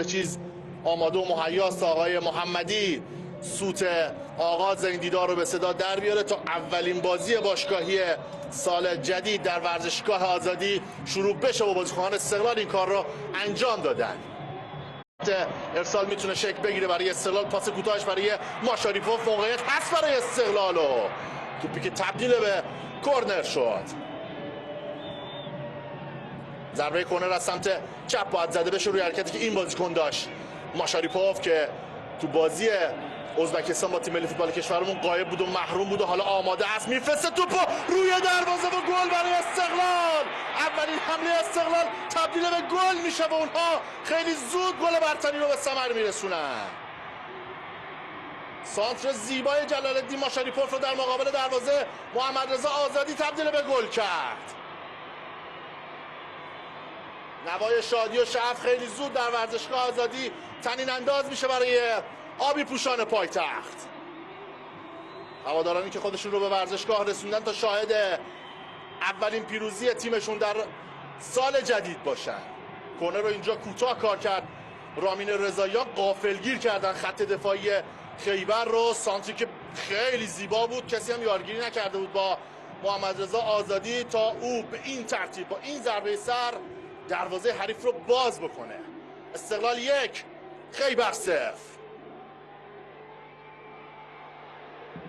به چیز آماده و مهیاست آقای محمدی سوت آغاز این دیدار رو به صدا در بیاره تا اولین بازی باشگاهی سال جدید در ورزشگاه آزادی شروع بشه و بازیکنان استقلال این کار رو انجام دادن. ارسال میتونه شکل بگیره برای استقلال، پاس کوتاهش برای ماشاریپوف، موقعیت هست برای استقلال و توپی که تبدیل به کرنر شد. ضربه کرنر از سمت چپ باید زده بشه روی حرکتی که این بازیکن داشت. ماشاریپوف که تو بازی ازبکستان با تیم ملی فوتبال کشورمون غایب بود و محروم بود و حالا آماده است، میفرسته توپو روی دروازه و گل برای استقلال. اولین حمله استقلال تبدیل به گل میشه و اونها خیلی زود گل برتری رو به ثمر میرسونن. سانتر زیبای جلال الدین ماشاریپوف رو در مقابل دروازه محمد رضا آزادی تبدیل به گل کرد. نوای شادی و شعف خیلی زود در ورزشگاه آزادی طنین انداز میشه برای آبی پوشان پایتخت. هوادارانی که خودشون رو به ورزشگاه رسوندن تا شاهد اولین پیروزی تیمشون در سال جدید باشن. کرنر رو اینجا کوتاه کار کرد رامین رضاییان، غافلگیر کردن خط دفاعی خیبر رو. سانتری که خیلی زیبا بود، کسی هم یارگیری نکرده بود با محمد رضا آزادی تا او به این ترتیب با این ضربه سر دروازه حریف رو باز بکنه. استقلال 1 خیبر 0.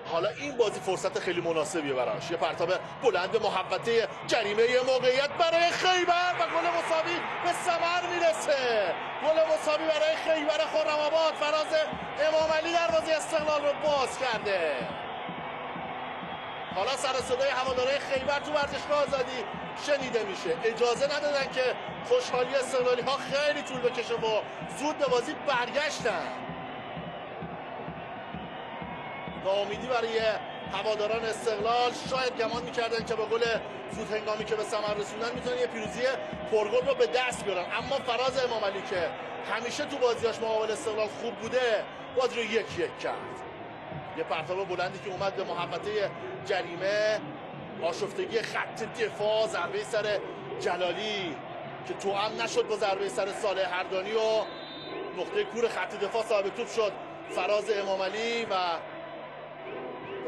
حالا این بازی فرصت خیلی مناسبیه براش، یه پرتاب بلند به محوطه جریمه، یه موقعیت برای خیبر و گل مساوی به ثمر میرسه. گل مساوی برای خیبر خرم‌آباد. فراز امامعلی دروازه استقلال رو باز کرده. حالا سر صدای هوادارهای خیبر تو ورزشگاه آزادی شنیده میشه. اجازه ندادن که خوشحالی استقلالی ها خیلی طول بکشه و زود به بازی برگشتن. ناامیدی برای هواداران استقلال، شاید گمان میکردن که با گل زود هنگامی که به ثمر رسوندن میتونن یه پیروزی پرگل رو به دست بیارن، اما فراز امامعلی که همیشه تو بازیاش مقابل استقلال خوب بوده بازی رو 1-1 کرد. یه پرتاب بلندی که اومد به محوطه جریمه، آشفتگی خط دفاع، ضربه سر جلالی که توأم نشد با ضربه سر صالح اردانی و نقطه کور خط دفاع صاحب توپ شد فراز امامعلی و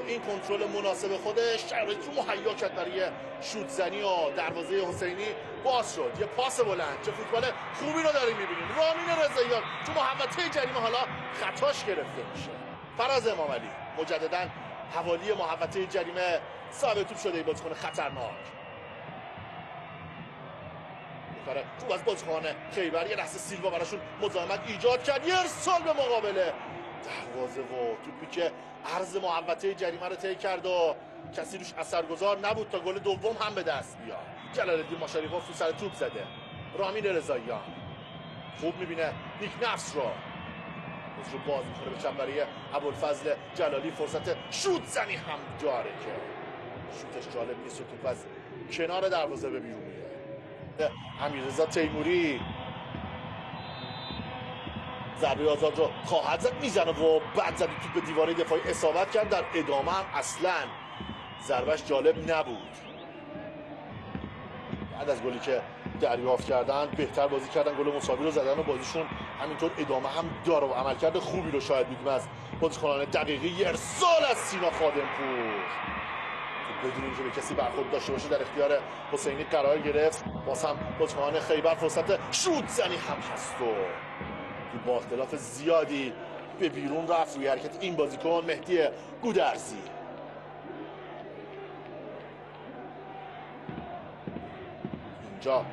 این کنترل مناسب خودش شرایط رو مهیا کرد برای شوت زنی و دروازه حسینی باز شد. یه پاس بلند، چه فوتبال خوبی رو داریم می‌بینیم. رامین رضاییان تو محوطه جریمه حالا خطاش گرفته میشه. فراز امامعلی مجددا حوالی محوطه جریمه صاحب توپ شده، بازیکن خطرناک. کار خوب از بازیکن خیبر، یه لحظه سیلوا براشون مزاحمت ایجاد کرد، یه ارسال به مقابل دروازه و توپی که عرض محوطه جریمه رو طی کرد و کسی روش اثرگذار نبود تا گل دوم هم به دست بیاد. جلال الدین ماشاریپوف تو سر توپ زده. رامین رضاییان خوب میبینه نیک نفس رو باز میکنه به چپ برای ابوالفضل جلالی. فرصت شوت زنی هم داره که شوتش جالب نیست و توپ از کنار دروازه به بیرون میره. امیررضا تیموری ضربه آزاد رو خواهد زد، میزنه و بعد زد توپ به دیواره دفاعی اصابت کرد. در ادامه هم اصلا ضربش جالب نبود. بعد از گلی که دریافت کردن بهتر بازی کردن، گل مساوی رو زدن و بازیشون همینطور ادامه هم داره و عملکرد خوبی رو شاید بگیم از بازیکنان دقیقی. ارسال از سینا خادمپور بدون اینکه به کسی برخورد داشته باشه در اختیار حسینی قرار گرفت. باز هم بازیکنان خیبر فرصت شوت زنی هم هست و با اختلاف زیادی به بیرون رفت روی حرکت این بازیکن مهدی گودرزی. اینجا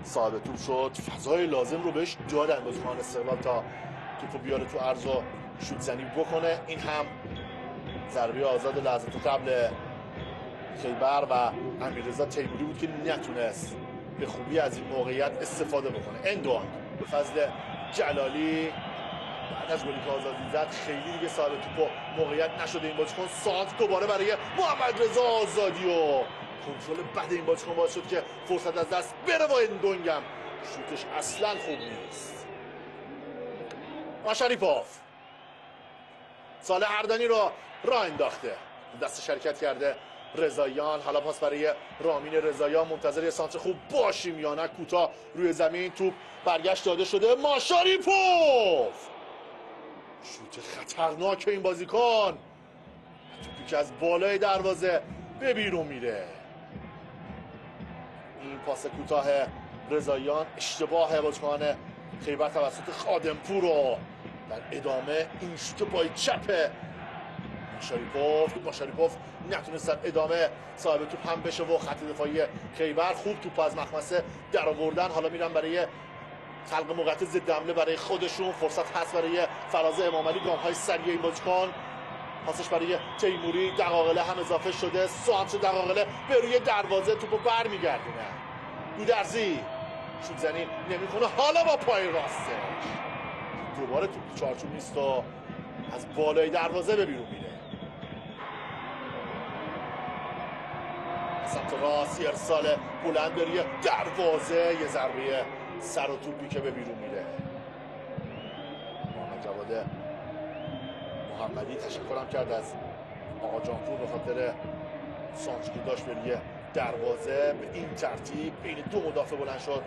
صاحب توپ شد، فضای لازم رو بهش دادن بازیکن استقلال تا توپو بیاره تو عرض و شوت زنی بکنه. این هم ضربه آزاد لحظات قبل خیبر و امیررضا تیموری بود که نتونست به خوبی از این موقعیت استفاده بکنه. اندوان به فضل جلالی بعد از گلی که آزادی زد خیلی دیگه صاحب توپو موقعیت نشده این بازیکن. سانت دوباره برای محمد رضا آزادی و کنترل بد این بازیکن باعث شد که فرصت از دست بره و اندونگم شوتش اصلا خوب نیست. ماشاریپوف صالح اردانی رو راه انداخته، دست شرکت کرده رضاییان. حالا پاس برای رامین رضاییان، منتظر یه سانتر خوب باشیم یا نه. کوتاه روی زمین، توپ برگشت داده شده. ماشاریپوف شوت خطرناک این بازیکن، توپی که از بالای دروازه به بیرون میره. این پاس کوتاه رضاییان اشتباه بازیکن خیبر توسط خادمپور رو در ادامه این شوت پای چپ ماشاریپوف نتونستن ادامه صاحب توپ هم بشه و خط دفاعی خیبر خوب توپ از مخمسه در آوردن. حالا میرن برای خلق موقعیت ضد حمله برای خودشون. فرصت هست برای فراز امامعلی، گام‌های سریع این بازیکن. پاسش برای تیموری، دقاقله هم اضافه شده. سانتر دقاقله به روی دروازه، توپو برمیگردونه. گودرزی شوت زنی نمیکنه، حالا با پای راستش دوباره توپ چارچوب نیست و از بالای دروازه به بیرون میره. سمت راست ارسال بلند به روی دروازه، یه ضربه سر و توپی که به بیرون میره. محمد جواد محمدی تشکرم کرد از آقا جانپور به خاطر سانتری که داشت به روی دروازه. به این ترتیب بین دو مدافع بلند شد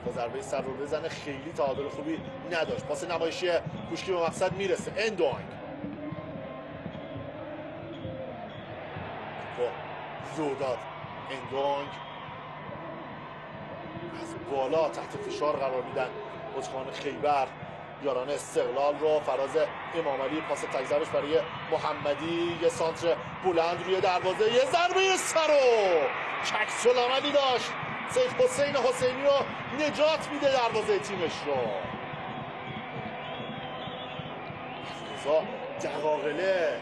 تا ضربه سر رو بزنه. خیلی تعادل خوبی نداشت. پاس نمایشی کوشکی به مقصد میرسه. اندوانگ لو داد. اندوانگ از بالا تحت فشار قرار میدن بازیکنان خیبر یاران استقلال رو. فراز امامعلی پاس تک‌ضربش برای محمدی، یه سانتر بلند روی دروازه، یه ضربه سر و ککس العملی داشت سید حسین حسینی رو نجات میده دروازه تیمش رو. رضا دقاقله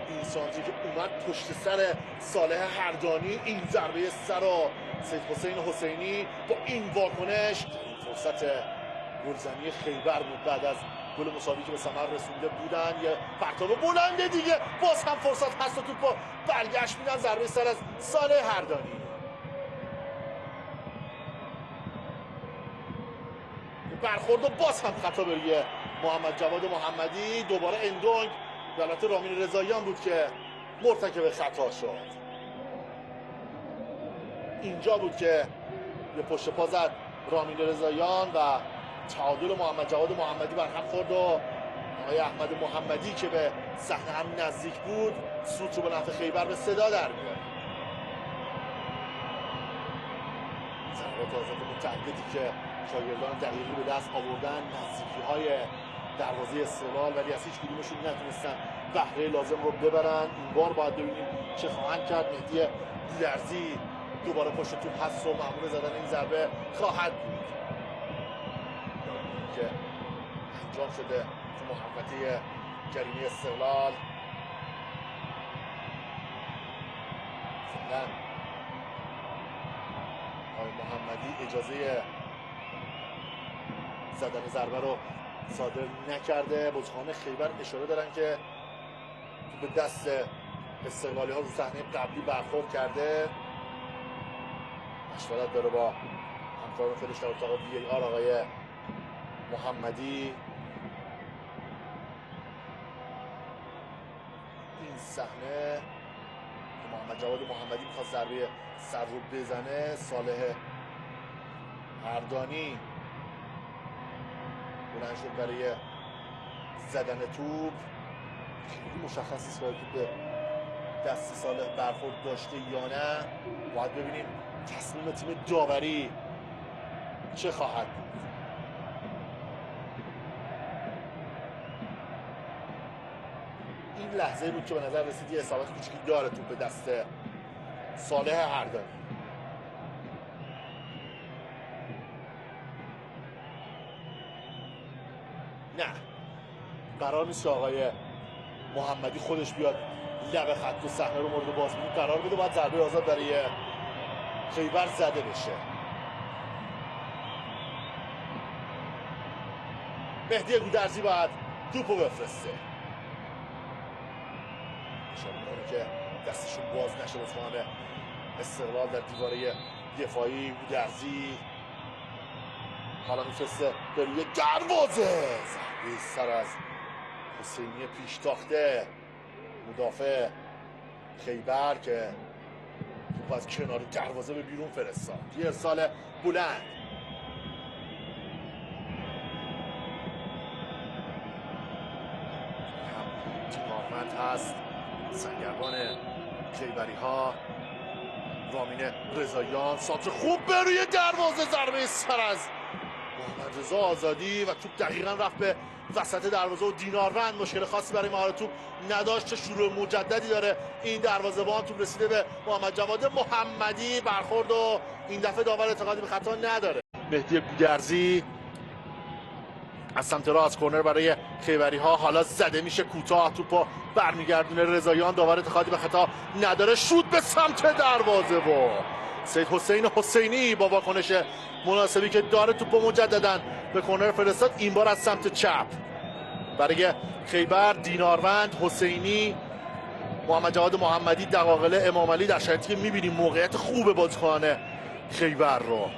این سانتری که اومد پشت سر صالح هردانی، این ضربه سر رو سید حسین حسینی با این واکنش این فرصت گلزنی خیبر بود بعد از گل مساوی که به ثمر رسونده بودن. یه پرتاب بلنده دیگه، باز هم فرصت هست و توپ برگشت میدن. ضربه سر از صالح هردانی. برخورد و باز هم خطا بریه محمد جواد محمدی. دوباره اندونگ غلط رامین رضاییان بود که مرتکب خطا شد. اینجا بود که به پشت پا زد رامین رضاییان و تعادل محمد جواد محمدی بر هم خورد و آقای احمد محمدی که به صحنه هم نزدیک بود سوت رو به نفع خیبر به صدا در میاره. ضربات آزاد متعددی که شاگردان دقیقی به دست آوردن، نزدیکی های دروازه استقلال، ولی از هیچ کدومشون نتونستن بهره لازم رو ببرن. این بار باید ببینیم چه خواهند کرد. مهدی گودرزی دوباره پشت توپ هست و مأمور زدن این ضربه خواهد بود که انجام شده تو محوطه جریمه استقلال. فعلا آقای محمدی اجازه زدن ضربه رو صادر نکرده. بازیکنان خیبر اشاره دارن که تو به دست استقلالی ها رو صحنه قبلی برخورد کرده. مشورت داره با همکاران خودش در اتاق وی آر آقای محمدی. این صحنه که محمد جواد محمدی میخواد ضربه سر رو بزنه، صالح هردانی بلند شد برای زدن توپ. خیلی مشخص نیست که توپ به دست صالح برخورد داشته یا نه. باید ببینیم تصمیم تیم داوری چه خواهد بود. این لحظه بود که به نظر رسید یه اصابت کوچیکی داره توپ به دست صالح هردانی. نه، قرار نیست که آقای محمدی خودش بیاد لب خط و صحنه رو مورد بازبینی قرار بده. باید ضربه آزاد برای خیبر زده بشه. مهدی گودرزی باید توپو بفرسته، اشاره میکنه که دستشون باز نشه بازیکن استقلال در دیواره دفاعی. گودرزی حالا میفرسته به روی دروازه، ضربه سر از حسینی پیشتاخته مدافع خیبر که توپ از کنار دروازه به بیرون فرستاد. یه ارسال بلند. تیمارمند هست سنگربان خیبری ها. رامین رضاییان سانتر خوب به روی دروازه، ضربه سر از محمد رضا آزادی و توپ دقیقا رفت به وسط دروازه و دیناروند مشکل خاصی برای مهار توپ نداشت. شروع مجددی داره این دروازه‌بان. توپ رسیده به محمد جواد محمدی، برخورد و این دفعه داور اعتقادی به خطا نداره. مهدی گودرزی از سمت راست کورنر برای خیبری ها، حالا زده میشه کوتاه، توپو برمیگردونه رضاییان، داور اعتقادی به خطا نداره. شوت به سمت دروازه و سید حسین حسینی با واکنش مناسبی که داره توپو مجددا به کورنر فرستاد، این بار از سمت چپ برای خیبر. دیناروند، حسینی، محمد جواد محمدی، دقاقله، امام علی، در شرایطی که میبینیم موقعیت خوب بازیکنان خیبر رو.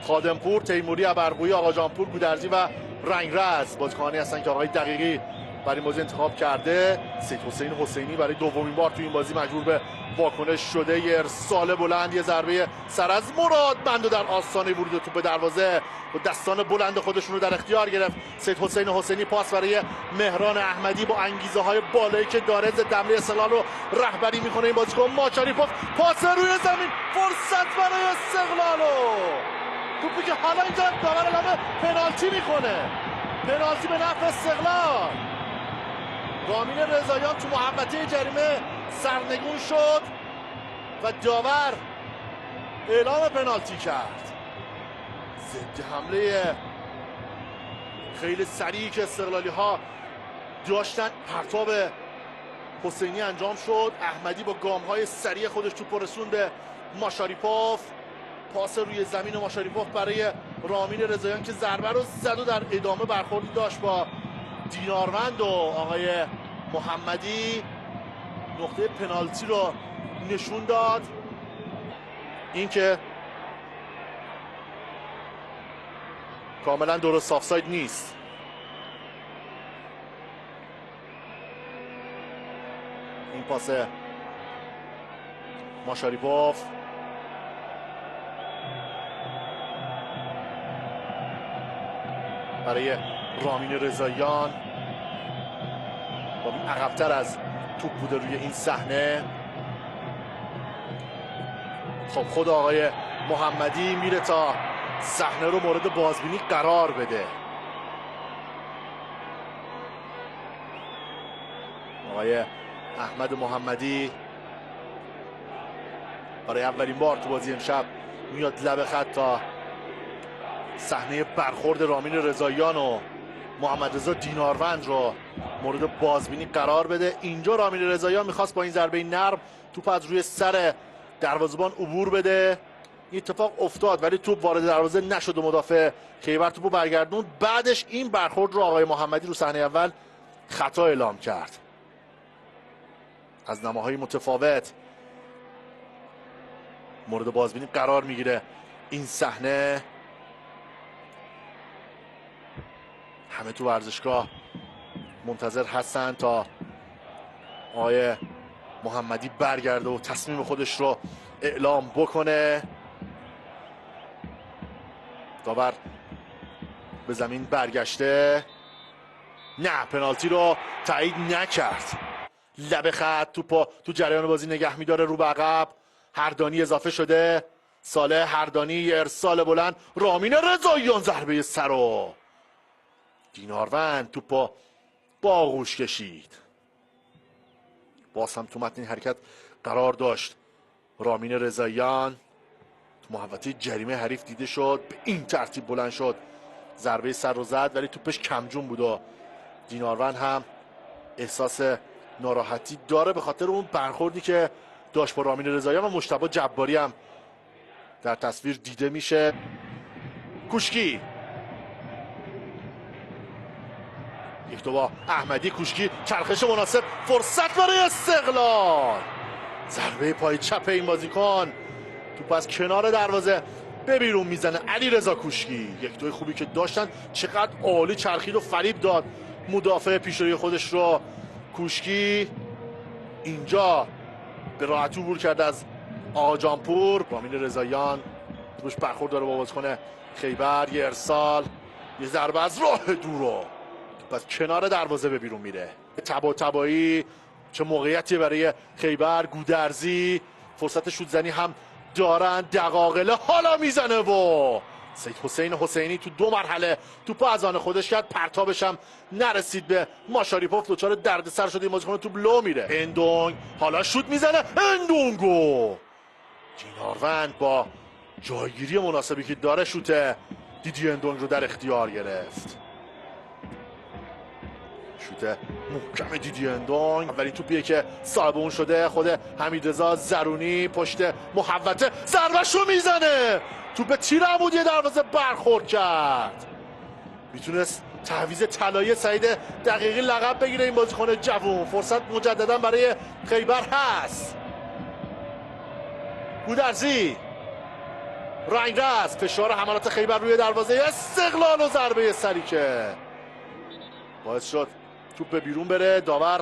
خادمپور، تیموری، ابرقویی، آقاجانپور، گودرزی و رنگرز بازیکنانی هستن که آقای دقیقی برای بازی انتخاب کرده. سید حسین حسینی برای دومین بار توی این بازی مجبور به واکنش شده. یه ارسال بلند، یه ضربه سر از مرادمند و در آستانه ورود توپ به دروازه و دستان بلند خودشون رو در اختیار گرفت سید حسین حسینی. پاس برای مهران احمدی با انگیزه های بالایی که داره، ضد حمله استقلال رو رهبری میکنه این بازیکن. ماشاریپوف پاس روی زمین، فرصت برای استقلال، توپی که حالا اینجا داور اعلام پنالتی میکنه. پنالتی به نفع استقلال. رامین رضاییان تو محوطه جریمه سرنگون شد و داور اعلام پنالتی کرد. ضد حمله خیلی سریعی که استقلالی ها داشتن پرتاب حسینی انجام شد. احمدی با گام های سریع خودش توپ رسوند به ماشاریپوف. پاس روی زمین ماشاریپوف برای رامین رضاییان که ضربه رو زد و در ادامه برخوردی داشت با دیناروند و آقای محمدی. نقطه پنالتی رو نشون داد. این که کاملا درست آفساید نیست. این پاس ماشاریپوف برای رامین رضاییان، رامین عقب‌تر از توپ بوده روی این صحنه. خب خود آقای محمدی میره تا صحنه رو مورد بازبینی قرار بده. آقای احمد محمدی برای اولین بار تو بازی امشب میاد لب خط تا صحنه برخورد رامین رضاییان و محمد رضا دیناروند رو مورد بازبینی قرار بده. اینجا رامین رضاییان میخواست با این ضربه نرم توپ از روی سر دروازه‌بان عبور بده. این اتفاق افتاد ولی توپ وارد دروازه نشد و مدافع خیبر توپو برگردوند. بعدش این برخورد رو آقای محمدی رو صحنه اول خطا اعلام کرد. از نماهای متفاوت مورد بازبینی قرار میگیره این صحنه. همه تو ورزشگاه منتظر هستن تا آقای محمدی برگرده و تصمیم خودش رو اعلام بکنه. داور به زمین برگشته، نه پنالتی رو تایید نکرد. لب خط توپو تو جریان بازی نگه میداره رو به عقب. هردانی اضافه شده، صالح هردانی، ارسال بلند، رامین رضاییان ضربه سر و دیناروند توپو با آغوش کشید. باز هم تو متن این حرکت قرار داشت رامین رضاییان. تو محوطه جریمه حریف دیده شد، به این ترتیب بلند شد، ضربه سر رو زد ولی توپش کمجون بود و دیناروند هم احساس ناراحتی داره به خاطر اون برخوردی که داشت با رامین رضاییان و مجتبی جباری هم در تصویر دیده میشه. کوشکی یک دو با احمدی، کوشکی چرخش مناسب، فرصت برای استقلال. ضربه پای چپ این بازیکن، توپ از کنار دروازه به بیرون میزنه علیرضا کوشکی. یک دوی خوبی که داشتن، چقدر عالی چرخید و فریب داد مدافع پیشروی خودش رو. کوشکی اینجا به راحتی عبور کرده از آقا جانپور. رامین رضاییان توش برخورد داره با بازیکن خیبر. یه ارسال، یه ضربه از راه دورو، پس کنار دروازه به بیرون میره. طباطبایی چه موقعیتی برای خیبر. گودرزی فرصت شوت زنی هم دارن. دقاقله حالا میزنه و سید حسین حسینی تو 2 مرحله توپ از آن خودش کرد. پرتابش هم نرسید به ماشاریپوف. دچار دردسر شده. این بازیکن توپ لو میره. اندونگ حالا شوت میزنه. اندونگو جیناروند با جایگیری مناسبی که داره شوت دیدی اندونگ رو در اختیار گرفت. شوت محکم دیدی اندونگ. اولین توپیه که صاحب اون شده خود حمیدرضا زرونی. پشت محوطه ضربه‌شو میزنه. توپ تیر عمودی دروازه برخورد کرد. میتونست تعویض طلایی سعید دقیقی لقب بگیره این بازیکن جوون. فرصت مجددا برای خیبر هست. گودرزی رنگرز. فشار حملات خیبر روی دروازه. استقلال و ضربه سری که باعث شد توپ به بیرون بره. داور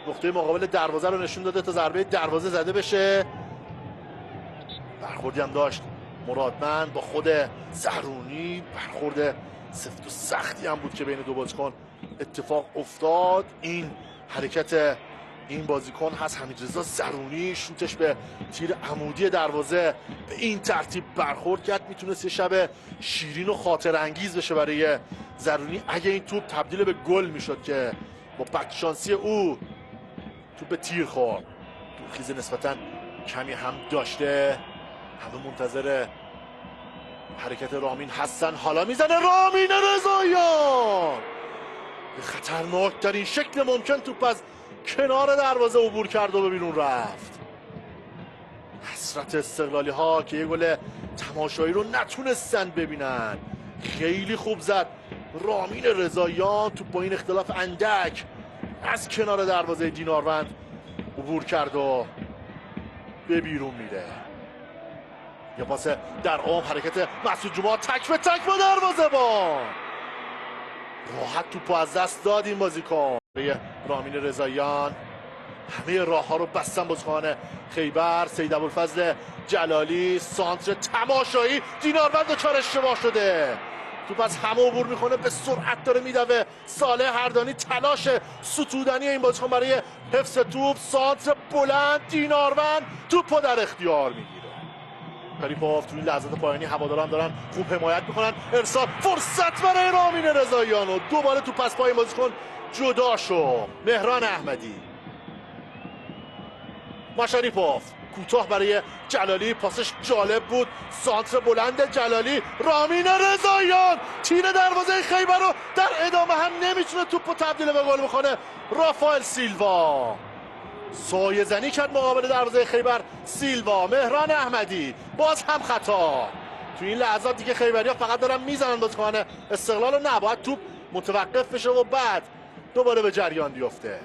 نقطه مقابل دروازه رو نشون داده تا ضربه دروازه زده بشه. برخوردی هم داشت مرادمند با خود زرونی. برخورد سفت و سختی هم بود که بین دو بازیکن اتفاق افتاد. این حرکت این بازیکن هست حمیدرضا زرونی. شوتش به تیر عمودی دروازه به این ترتیب برخورد کرد. میتونست یه شب شیرین و خاطر انگیز بشه برای زرونی اگه این توپ تبدیل به گل میشد که با بدشانسی او توپ به تیر خورد. دورخیز نسبتا کمی هم داشته. همه منتظر حرکت رامین هستن. حالا میزنه رامین رضاییان. خطرناک در این شکل ممکن توپ از کنار دروازه عبور کرد و به بیرون رفت. حسرت استقلالی ها که یه گل تماشایی رو نتونستن ببینن. خیلی خوب زد رامین رضاییان. توپ با این اختلاف اندک از کنار دروازه دیناروند عبور کرد و به بیرون میره. یه پاس در عمق. حرکت مسعود جمعه تک به تک با دروازه با راحت توپو از دست داد این بازیکن. رامین رضاییان همه راه ها رو بستن بازیکن خیبر. سید ابوالفضل جلالی سانتر تماشایی. دیناروند دچار اشتباه شده. توپ از همه عبور میکنه. به سرعت داره میدوه. صالح هردانی تلاش ستودنی این بازیکن برای حفظ توپ. سانتر بلند. دیناروند توپو در اختیار میگیره. شریفوف تو این لحظات پایانی هواداران دارن خوب حمایت میکنن. ارسال فرصت برای رامین رضاییان و دوباره تو پس پای بازیکن جدا شد. مهران احمدی. ماشاریپوف کوتاه برای جلالی. پاسش جالب بود. سانتر بلند جلالی. رامین رضاییان تیر دروازه خیبر رو در ادامه هم نمیتونه توپو تبدیل به گل بکنه. رافائل سیلوا سایه زنی کرد مقابل دروازه خیبر. سیلوا. مهران احمدی باز هم خطا. تو این لحظات دیگه خیبریا فقط دارن میزنن بازیکن استقلال رو. نباید توپ متوقف بشه و بعد دوباره به جریان بیفته.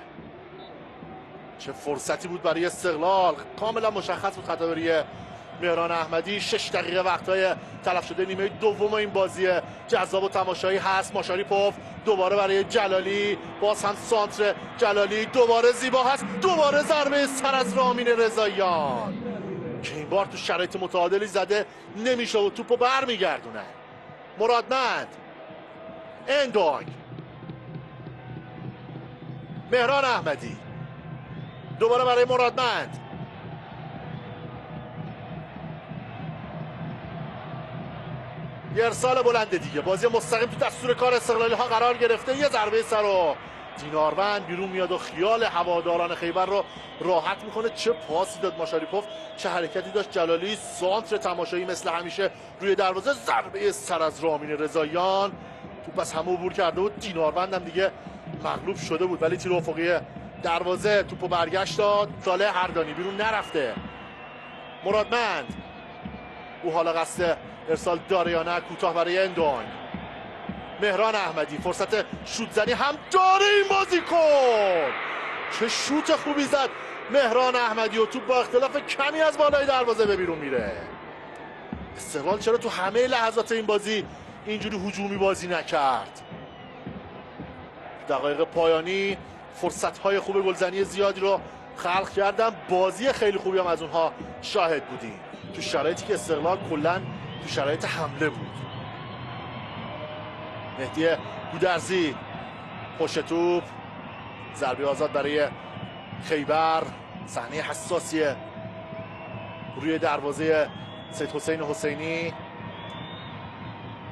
چه فرصتی بود برای استقلال. کاملا مشخص بود خطابری مهران احمدی. 6 دقیقه وقتای تلف شده نیمه دوم این بازی جذاب و تماشایی هست. ماشاریپوف دوباره برای جلالی. باز هم سانتر جلالی. دوباره زیبا هست. دوباره ضربه سر از رامین رضاییان که این بار تو شرایط متعادلی زده نمیشه و توپو برمیگردونه. مرادمند. اندونگ. مهران احمدی دوباره برای مرادمند. یه ارسال بلند دیگه. بازی مستقیم تو دستور کار استقلالی ها قرار گرفته. یه ضربه سر و دیناروند بیرون میاد و خیال هواداران خیبر رو راحت میکنه. چه پاسی داد ماشاریپوف. چه حرکتی داشت جلالی. سانتر تماشایی مثل همیشه روی دروازه. ضربه سر از رامین رضاییان. توپ از همه عبور کرده بود. دیناروند هم دیگه مغلوب شده بود ولی تیر افقی دروازه توپو برگشت داد. صالح هردانی بیرون نرفته. مرادمند. او حالا قصد ارسال داره یا نه. کوتاه برای اندونگ. مهران احمدی فرصت شوت زنی هم داره این بازیکن. چه شوت خوبی زد مهران احمدی و توپ با اختلاف کمی از بالای دروازه به بیرون میره. استقلال چرا تو همه لحظات این بازی اینجوری هجومی بازی نکرد؟ دقایق پایانی فرصت‌های خوب گلزنی زیادی رو خلق کردن. بازی خیلی خوبی هم از اونها شاهد بودیم تو شرایطی که استقلال کلا تو شرایط حمله بود. مهدی گودرزی پشت توپ، ضربه آزاد برای خیبر. صحنه حساسیه روی دروازه سید حسین حسینی.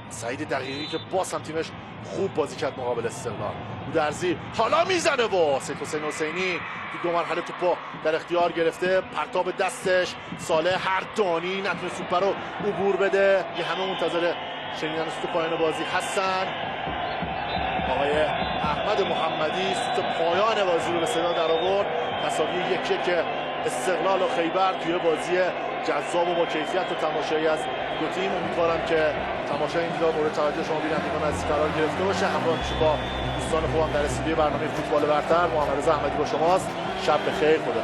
سعید دقیقی که باز هم تیمش خوب بازی کرد مقابل استقلال. گودرزی حالا میزنه و سید حسین حسینی تو 2 مرحله توپو در اختیار گرفته، پرتاب دستش صالح هردانی نتونه توپ رو عبور بده. یه همه منتظر شنیدن سوت پایان بازی هستن. آقای احمد محمدی سوت پایان بازی رو به صدا در آورد. تساوی 1-1 استقلال و خیبر توی بازی جذاب و با کیفیت و تماشایی از دو تیم. امیدوارم که تماشای این دیدار مورد توجه شما بینندگان عزیز قرار گرفته باشه. همراه میشه با دوستان خوبم در استودیو برنامه فوتبال برتر. محمد رضا احمدی با شماست. شب بخیر. خدا